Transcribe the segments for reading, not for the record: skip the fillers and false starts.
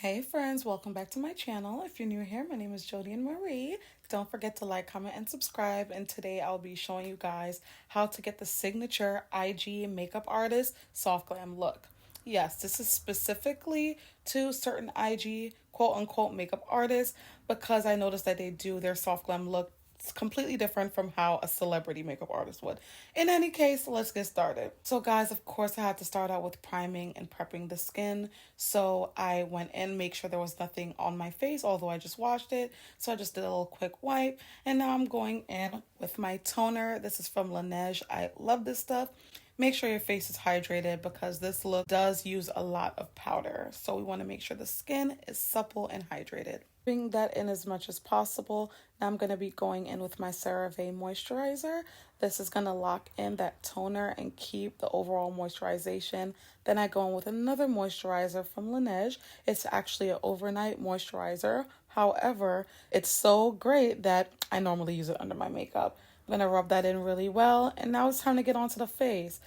Hey friends, welcome back to my channel. If you're new here, my name is JodiAnnMariie. Don't forget to like, comment, and subscribe. And today I'll be showing you guys how to get the signature IG makeup artist soft glam look. Yes, this is specifically to certain IG quote unquote makeup artists because I noticed that they do their soft glam look completely different from how a celebrity makeup artist would. In any case, let's get started. So guys, of course I had to start out with priming and prepping the skin. So I went in, make sure there was nothing on my face, although I just washed it. So I just did a little quick wipe. And now I'm going in with my toner. This is from Laneige. I love this stuff. Make sure your face is hydrated because this look does use a lot of powder. So we want to make sure the skin is supple and hydrated. Bring that in as much as possible. Now I'm going to be going in with my CeraVe moisturizer. This is going to lock in that toner and keep the overall moisturization. Then I go in with another moisturizer from Laneige. It's actually an overnight moisturizer. However, it's so great that I normally use it under my makeup. I'm going to rub that in really well. And now it's time to get onto the face.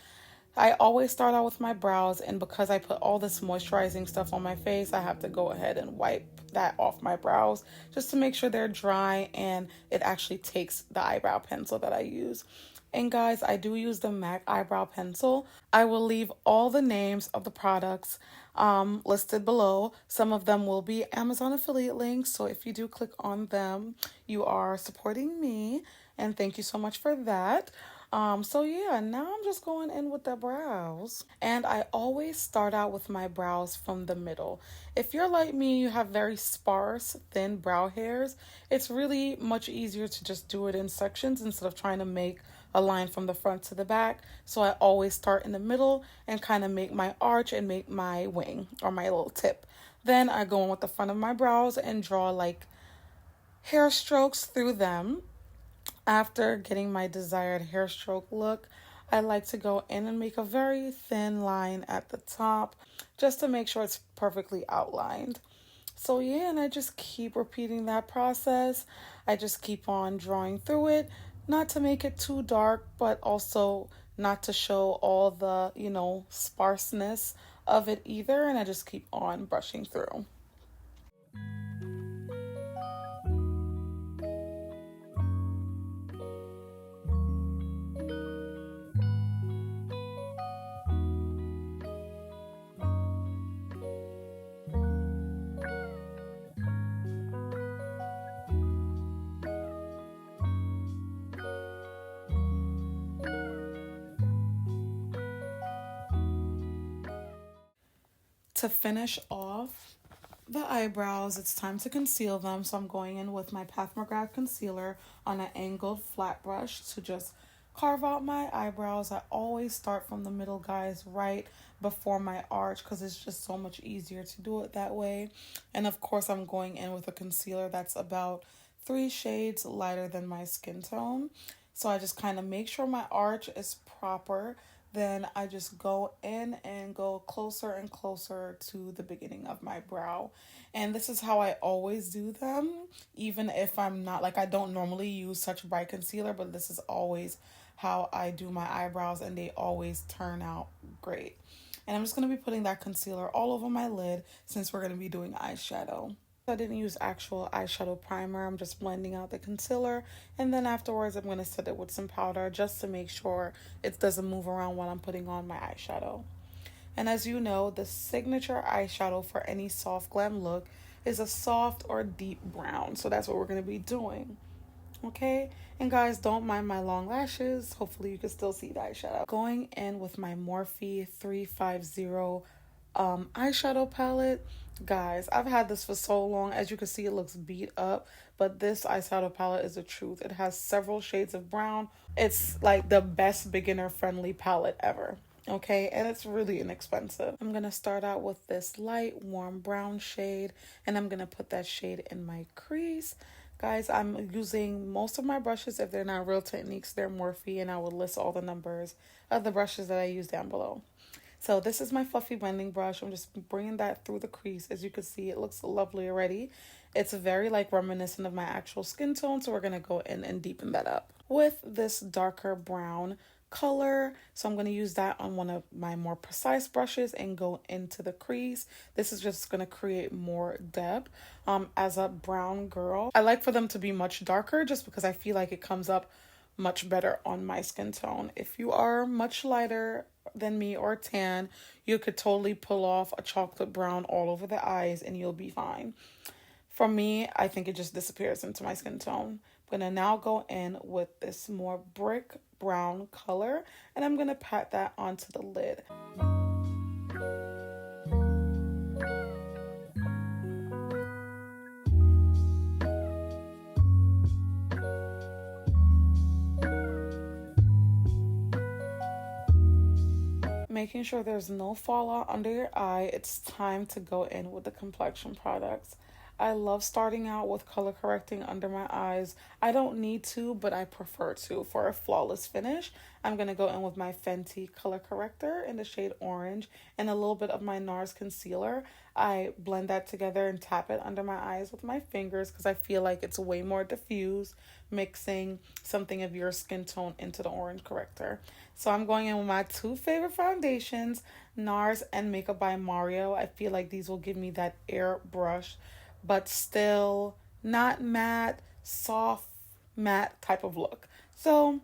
I always start out with my brows, and because I put all this moisturizing stuff on my face, I have to go ahead and wipe that off my brows just to make sure they're dry and it actually takes the eyebrow pencil that I use. And guys, I do use the MAC eyebrow pencil. I will leave all the names of the products listed below. Some of them will be Amazon affiliate links, so if you do click on them, you are supporting me, and thank you so much for that. So yeah, now I'm just going in with the brows. And I always start out with my brows from the middle. If you're like me, you have very sparse, thin brow hairs, it's really much easier to just do it in sections instead of trying to make a line from the front to the back. So I always start in the middle and kind of make my arch and make my wing or my little tip. Then I go in with the front of my brows and draw like hair strokes through them. After getting my desired hair stroke look, I like to go in and make a very thin line at the top just to make sure it's perfectly outlined. So yeah, and I just keep repeating that process. I just keep on drawing through it, not to make it too dark, but also not to show all the, sparseness of it either. And I just keep on brushing through. To finish off the eyebrows, it's time to conceal them. So I'm going in with my Pat McGrath concealer on an angled flat brush to just carve out my eyebrows. I always start from the middle, guys, right before my arch because it's just so much easier to do it that way. And of course, I'm going in with a concealer that's about 3 shades lighter than my skin tone. So I just kind of make sure my arch is proper. Then I just go in and go closer and closer to the beginning of my brow. And this is how I always do them, even if I'm not, like, I don't normally use such bright concealer, but this is always how I do my eyebrows, and they always turn out great. And I'm just going to be putting that concealer all over my lid since we're going to be doing eyeshadow. I didn't use actual eyeshadow primer. I'm just blending out the concealer, and then afterwards I'm going to set it with some powder just to make sure it doesn't move around while I'm putting on my eyeshadow. And as you know, the signature eyeshadow for any soft glam look is a soft or deep brown. So that's what we're going to be doing. Okay, and guys, don't mind my long lashes. Hopefully you can still see the eyeshadow. Going in with my Morphe 350 eyeshadow palette. Guys, I've had this for so long. As you can see, it looks beat up, but this eyeshadow palette is the truth. It has several shades of brown. It's like the best beginner friendly palette ever. Okay, and it's really inexpensive. I'm gonna start out with this light warm brown shade, and I'm gonna put that shade in my crease. Guys, I'm using most of my brushes. If they're not Real Techniques, they're Morphe, and I will list all the numbers of the brushes that I use down below. So this is my fluffy blending brush. I'm just bringing that through the crease. As you can see, it looks lovely already. It's very like reminiscent of my actual skin tone, so we're going to go in and deepen that up with this darker brown color. So I'm going to use that on one of my more precise brushes and go into the crease. This is just going to create more depth. As a brown girl, I like for them to be much darker just because I feel like it comes up much better on my skin tone. If you are much lighter than me or tan, you could totally pull off a chocolate brown all over the eyes and you'll be fine. For me, I think it just disappears into my skin tone. I'm going to now go in with this more brick brown color and I'm going to pat that onto the lid. Making sure there's no fallout under your eye, it's time to go in with the complexion products. I love starting out with color correcting under my eyes. I don't need to, but I prefer to for a flawless finish. I'm going to go in with my Fenty color corrector in the shade orange and a little bit of my NARS concealer. I blend that together and tap it under my eyes with my fingers because I feel like it's way more diffused, mixing something of your skin tone into the orange corrector. So I'm going in with my two favorite foundations, NARS and Makeup by Mario. I feel like these will give me that airbrush, but still not matte, soft matte type of look. So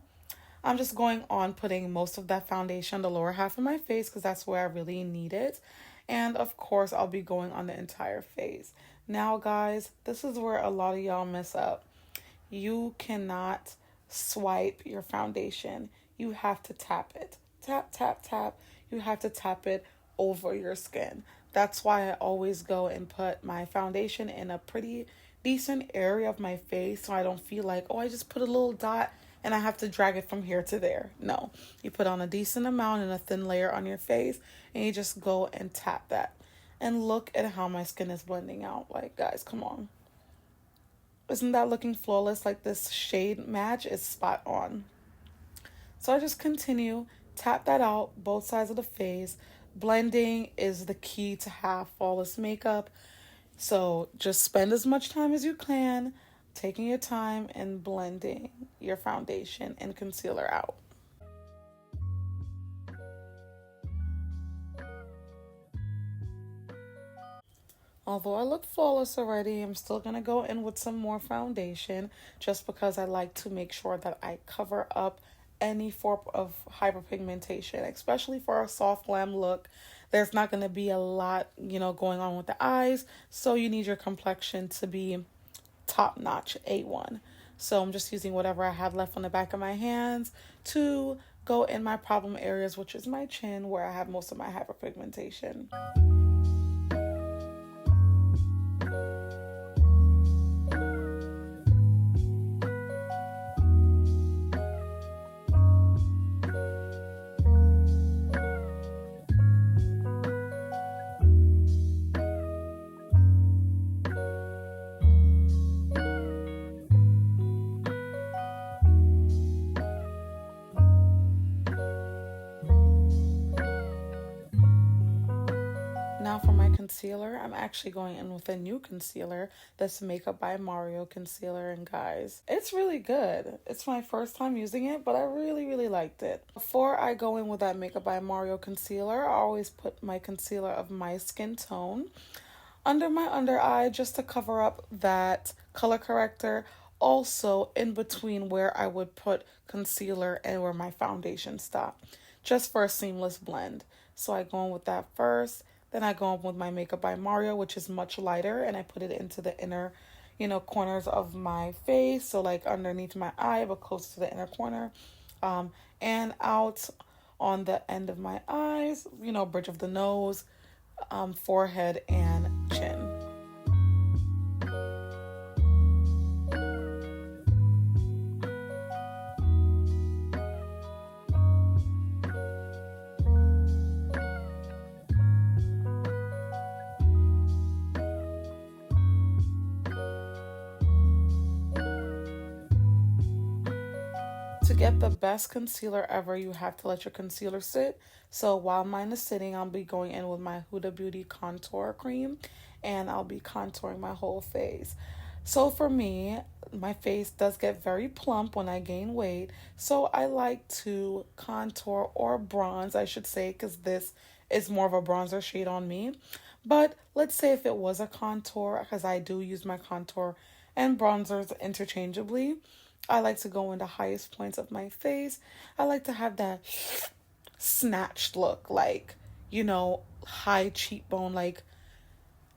I'm just going on putting most of that foundation on the lower half of my face because that's where I really need it. And of course, I'll be going on the entire face. Now, guys, this is where a lot of y'all mess up. You cannot swipe your foundation. You have to tap it. Tap, tap, tap. You have to tap it over your skin. That's why I always go and put my foundation in a pretty decent area of my face so I don't feel like, oh, I just put a little dot and I have to drag it from here to there. No, you put on a decent amount and a thin layer on your face and you just go and tap that. And look at how my skin is blending out. Like, guys, come on. Isn't that looking flawless? Like, this shade match is spot on. So I just continue, tap that out, both sides of the face. Blending is the key to have flawless makeup. So just spend as much time as you can taking your time and blending your foundation and concealer out. Although I look flawless already, I'm still going to go in with some more foundation just because I like to make sure that I cover up any form of hyperpigmentation, especially for a soft glam look. There's not going to be a lot, going on with the eyes, so you need your complexion to be top-notch A1. So I'm just using whatever I have left on the back of my hands to go in my problem areas, which is my chin, where I have most of my hyperpigmentation. Now for my concealer, I'm actually going in with a new concealer, this Makeup by Mario concealer, and guys, it's really good. It's my first time using it, but I really, really liked it. Before I go in with that Makeup by Mario concealer, I always put my concealer of my skin tone under my under eye just to cover up that color corrector, also in between where I would put concealer and where my foundation stopped, just for a seamless blend. So I go in with that first. Then I go in with my Makeup by Mario, which is much lighter, and I put it into the inner, corners of my face. So like underneath my eye, but close to the inner corner, and out on the end of my eyes, bridge of the nose, forehead, and chin. To get the best concealer ever, you have to let your concealer sit. So while mine is sitting, I'll be going in with my Huda Beauty contour cream and I'll be contouring my whole face. So for me, my face does get very plump when I gain weight. So I like to contour or bronze, I should say, because this is more of a bronzer shade on me. But let's say if it was a contour, because I do use my contour and bronzers interchangeably. I like to go in the highest points of my face. I like to have that snatched look, like, high cheekbone, like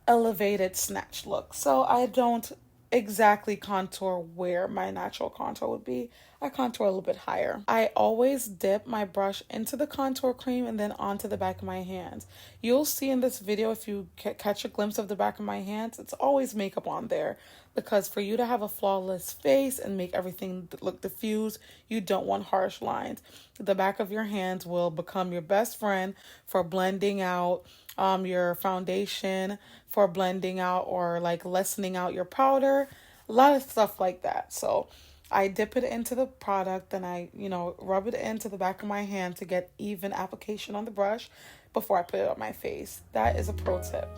elevated snatch look. So I don't exactly contour where my natural contour would be. I contour a little bit higher. I always dip my brush into the contour cream and then onto the back of my hands. You'll see in this video, if you catch a glimpse of the back of my hands, it's always makeup on there, because for you to have a flawless face and make everything look diffused, you don't want harsh lines. The back of your hands will become your best friend for blending out your foundation, for blending out or like lessening out your powder, a lot of stuff like that. So I dip it into the product and I, rub it into the back of my hand to get even application on the brush before I put it on my face. That is a pro tip.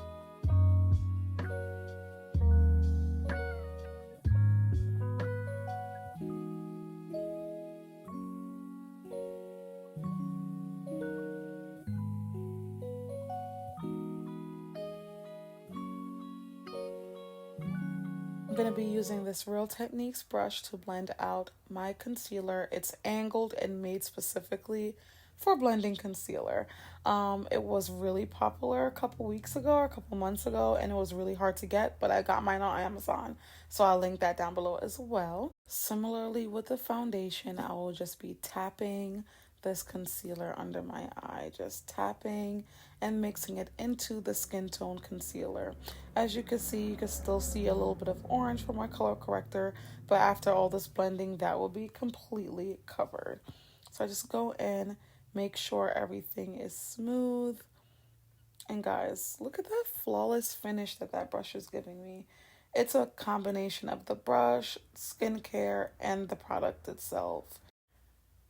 I'm going to be using this Real Techniques brush to blend out my concealer. It's angled and made specifically for blending concealer. It was really popular a couple weeks ago or a couple months ago, and it was really hard to get, but I got mine on Amazon. So I'll link that down below as well. Similarly with the foundation, I will just be tapping this concealer under my eye, just tapping and mixing it into the skin tone concealer. As you can see, you can still see a little bit of orange from my color corrector, but after all this blending, that will be completely covered. So I just go in, make sure everything is smooth. And guys, look at that flawless finish that brush is giving me. It's a combination of the brush, skincare, and the product itself.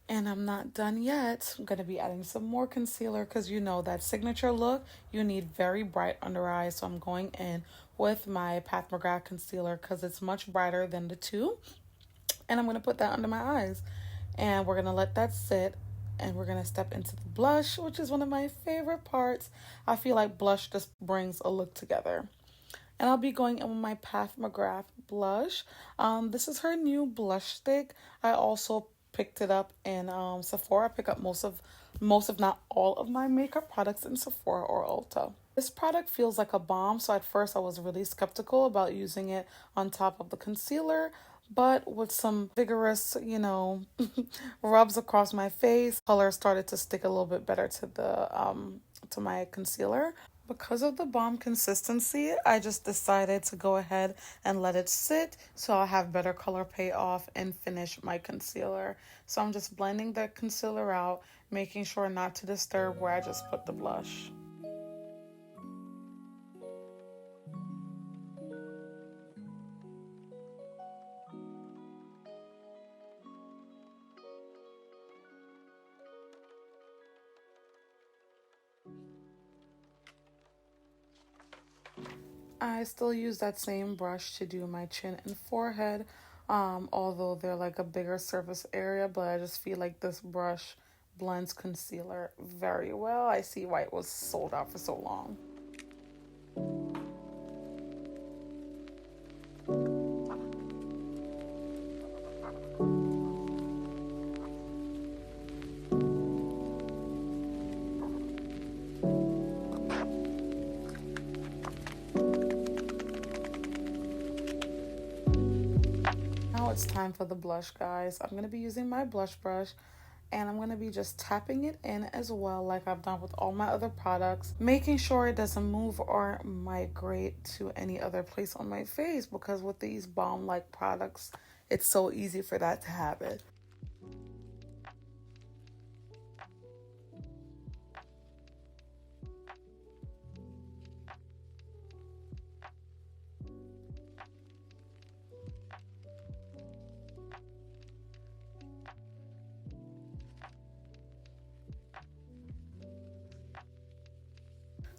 And I'm not done yet. I'm going to be adding some more concealer because that signature look, you need very bright under eyes. So I'm going in with my Pat McGrath concealer because it's much brighter than the two. And I'm going to put that under my eyes. And we're going to let that sit. And we're going to step into the blush, which is one of my favorite parts. I feel like blush just brings a look together. And I'll be going in with my Pat McGrath blush. This is her new blush stick. I also picked it up in Sephora. I pick up most if not all of my makeup products in Sephora or Ulta. This product feels like a balm, so at first I was really skeptical about using it on top of the concealer, but with some vigorous, rubs across my face, color started to stick a little bit better to the to my concealer. Because of the balm consistency, I just decided to go ahead and let it sit so I'll have better color payoff and finish my concealer. So I'm just blending the concealer out, making sure not to disturb where I just put the blush. I still use that same brush to do my chin and forehead, although they're like a bigger surface area, but I just feel like this brush blends concealer very well. I see why it was sold out for so long. Now it's time for the blush, guys. I'm going to be using my blush brush and I'm going to be just tapping it in as well, like I've done with all my other products, making sure it doesn't move or migrate to any other place on my face, because with these balm like products, it's so easy for that to happen.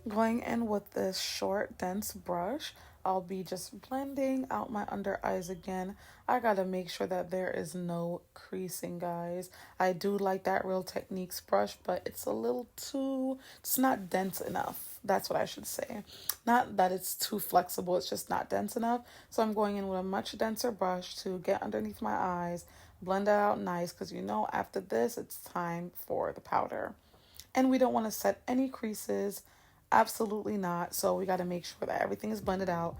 Going in with this short, dense brush, I'll be just blending out my under eyes again. I gotta make sure that there is no creasing, guys. I do like that Real Techniques brush, but it's a little too, it's not dense enough. That's what I should say. Not that it's too flexible, it's just not dense enough. So I'm going in with a much denser brush to get underneath my eyes, blend it out nice, because you know after this it's time for the powder. And we don't want to set any creases. Absolutely not. So we got to make sure that everything is blended out.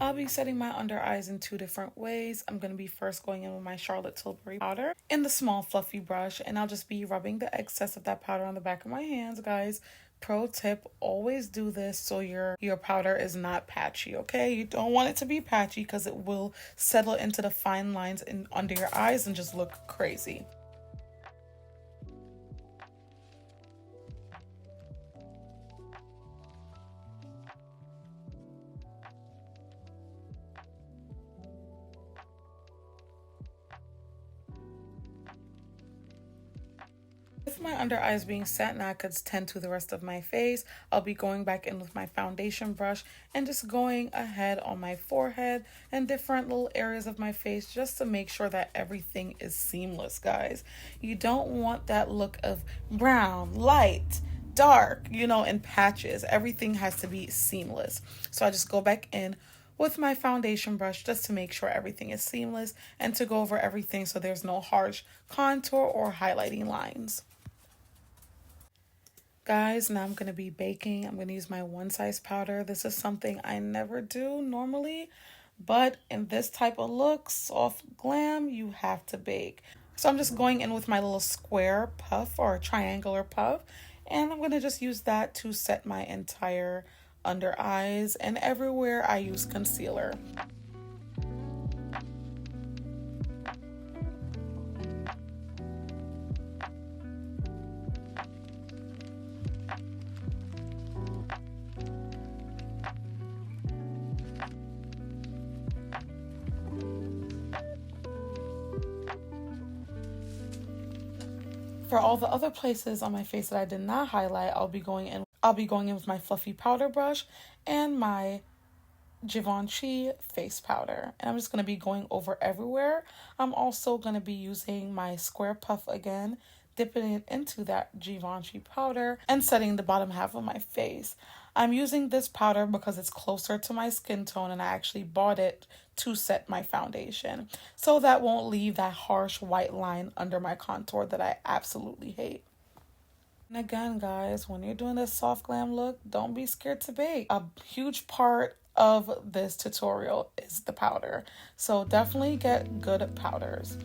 I'll be setting my under eyes in two different ways. I'm going to be first going in with my Charlotte Tilbury powder in the small fluffy brush, and I'll just be rubbing the excess of that powder on the back of my hands, guys. Pro tip, always do this so your powder is not patchy, okay? You don't want it to be patchy because it will settle into the fine lines under your eyes and just look crazy. With my under eyes being set, now I could tend to the rest of my face. I'll be going back in with my foundation brush and just going ahead on my forehead and different little areas of my face just to make sure that everything is seamless, guys. You don't want that look of brown, light, dark, in patches. Everything has to be seamless. So I just go back in with my foundation brush just to make sure everything is seamless and to go over everything so there's no harsh contour or highlighting lines. Guys, now I'm going to be baking. I'm going to use my one size powder. This is something I never do normally, but in this type of look, soft glam, you have to bake. So I'm just going in with my little square puff or triangular puff, and I'm going to just use that to set my entire under eyes, and everywhere I use concealer. For all the other places on my face that I did not highlight, I'll be going in with my fluffy powder brush and my Givenchy face powder. And I'm just going to be going over everywhere. I'm also going to be using my square puff again, dipping it into that Givenchy powder and setting the bottom half of my face. I'm using this powder because it's closer to my skin tone and I actually bought it to set my foundation. So that won't leave that harsh white line under my contour that I absolutely hate. And again, guys, when you're doing this soft glam look, don't be scared to bake. A huge part of this tutorial is the powder. So definitely get good powders.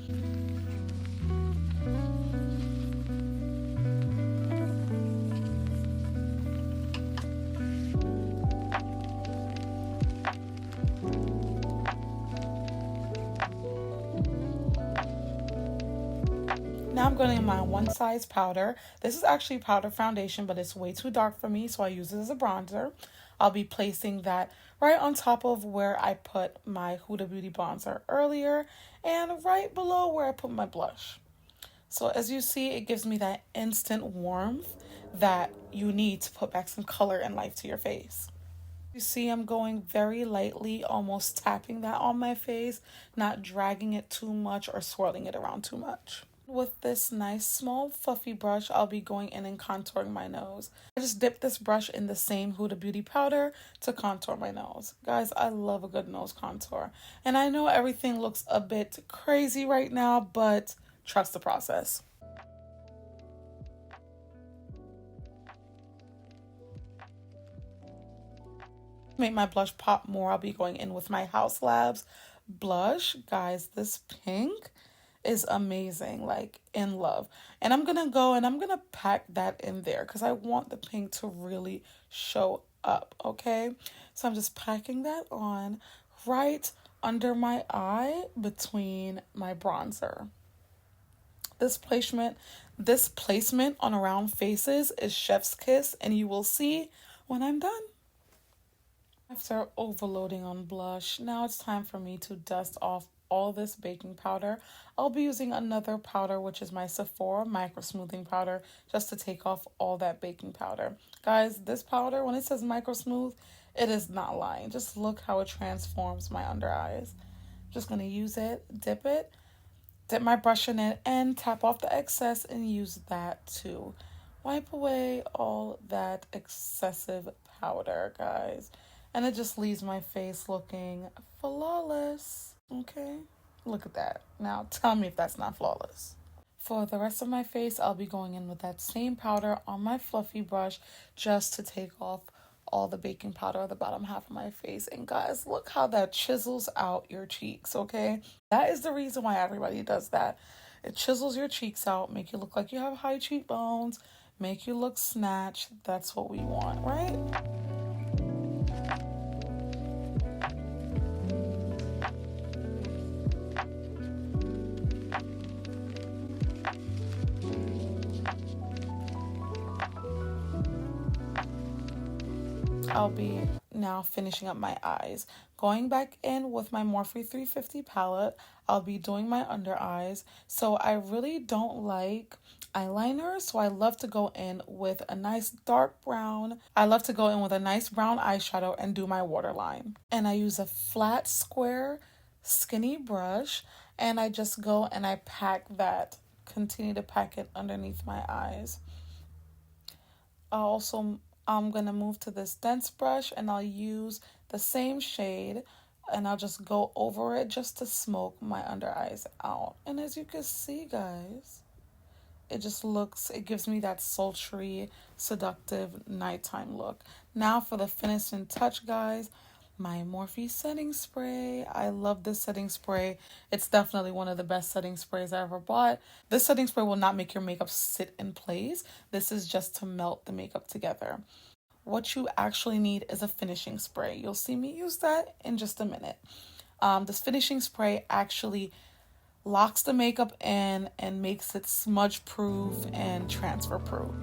Now I'm going in my one size powder. This is actually powder foundation, but it's way too dark for me, so I use it as a bronzer. I'll be placing that right on top of where I put my Huda Beauty bronzer earlier and right below where I put my blush. So as you see, it gives me that instant warmth that you need to put back some color and life to your face. You see, I'm going very lightly, almost tapping that on my face, not dragging it too much or swirling it around too much. With this nice small fluffy brush, I'll be going in and contouring my nose. I just dipped this brush in the same Huda Beauty powder to contour my nose. Guys, I love a good nose contour. And I know everything looks a bit crazy right now, but trust the process. To make my blush pop more, I'll be going in with my House Labs blush. Guys, this pink is amazing, like in love. And I'm gonna go and I'm gonna pack that in there because I want the pink to really show up, okay? So I'm just packing that on right under my eye between my bronzer. This placement on around faces is chef's kiss, and you will see when I'm done. After overloading on blush, now it's time for me to dust off all this baking powder, I'll be using another powder, which is my Sephora Micro Smoothing Powder, just to take off all that baking powder. Guys, this powder, when it says Micro Smooth, it is not lying. Just look how it transforms my under eyes. Just going to use it, dip my brush in it, and tap off the excess and use that to wipe away all that excessive powder, guys. And it just leaves my face looking flawless. Okay? Look at that. Now tell me if that's not flawless. For the rest of my face, I'll be going in with that same powder on my fluffy brush just to take off all the baking powder on the bottom half of my face. And guys, look how that chisels out your cheeks, okay? That is the reason why everybody does that. It chisels your cheeks out, make you look like you have high cheekbones, make you look snatched. That's what we want, right? I'll be now finishing up my eyes. Going back in with my Morphe 350 palette, I'll be doing my under eyes. So I really don't like eyeliner, so I love to go in with a nice dark brown. I love to go in with a nice brown eyeshadow and do my waterline. And I use a flat, square, skinny brush, and I just go and I pack that, continue to pack it underneath my eyes. I'm going to move to this dense brush and I'll use the same shade and I'll just go over it just to smoke my under eyes out. And as you can see, guys, it gives me that sultry, seductive nighttime look. Now for the finishing touch, guys, my Morphe setting spray. I love this setting spray. It's definitely one of the best setting sprays I ever bought. This setting spray will not make your makeup sit in place. This is just to melt the makeup together. What you actually need is a finishing spray. You'll see me use that in just a minute. This finishing spray actually locks the makeup in and makes it smudge proof and transfer proof.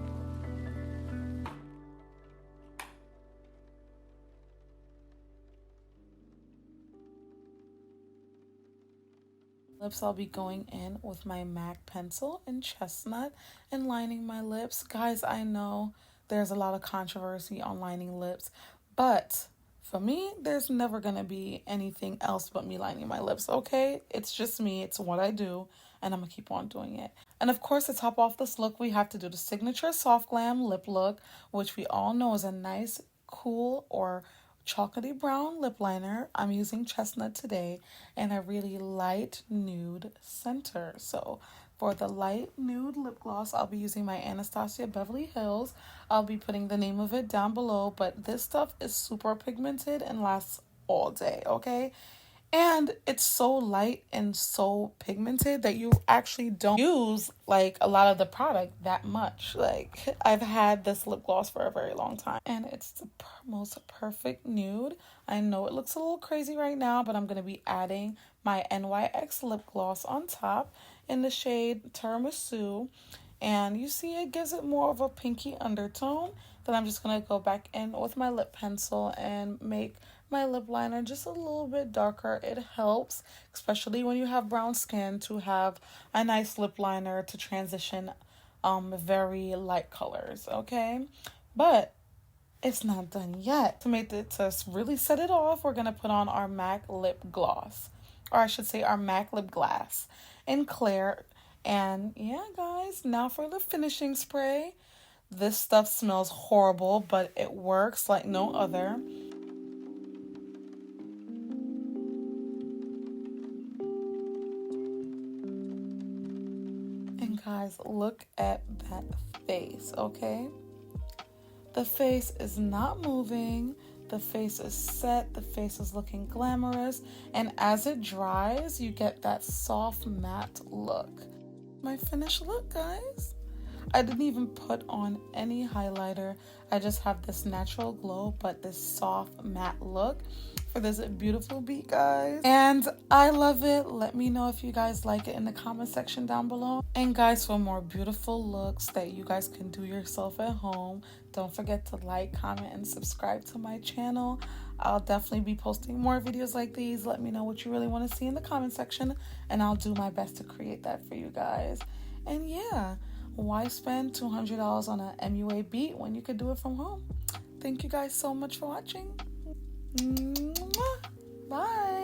Lips, I'll be going in with my MAC pencil in Chestnut and lining my lips. Guys, I know there's a lot of controversy on lining lips, but for me, there's never going to be anything else but me lining my lips, okay? It's just me. It's what I do, and I'm going to keep on doing it. And of course, to top off this look, we have to do the signature Soft Glam lip look, which we all know is a nice, cool, or chocolatey brown lip liner. I'm using Chestnut today and a really light nude center. So for the light nude lip gloss, I'll be using my Anastasia Beverly Hills. I'll be putting the name of it down below, but this stuff is super pigmented and lasts all day, okay? And it's so light and so pigmented that you actually don't use like a lot of the product that much. Like, I've had this lip gloss for a very long time and it's the most perfect nude. I know it looks a little crazy right now, but I'm going to be adding my NYX lip gloss on top in the shade Tiramisu. And you see it gives it more of a pinky undertone. Then I'm just going to go back in with my lip pencil and make my lip liner just a little bit darker. It helps, especially when you have brown skin, to have a nice lip liner to transition very light colors, okay? But it's not done yet. To really set it off, we're going to put on our MAC lip gloss, or I should say our MAC lip glass in Clear. And yeah, guys, now for the finishing spray. This stuff smells horrible, but it works like no other. And guys, look at that face, okay? The face is not moving. The face is set. The face is looking glamorous. And as it dries, you get that soft matte look. My finished look, guys. I didn't even put on any highlighter. I just have this natural glow, but this soft matte look for this beautiful beat, guys. And I love it. Let me know if you guys like it in the comment section down below. And guys, for more beautiful looks that you guys can do yourself at home, don't forget to like, comment, and subscribe to my channel. I'll definitely be posting more videos like these. Let me know what you really want to see in the comment section, and I'll do my best to create that for you guys. And yeah, why spend $200 on a MUA beat when you could do it from home? Thank you guys so much for watching. Bye.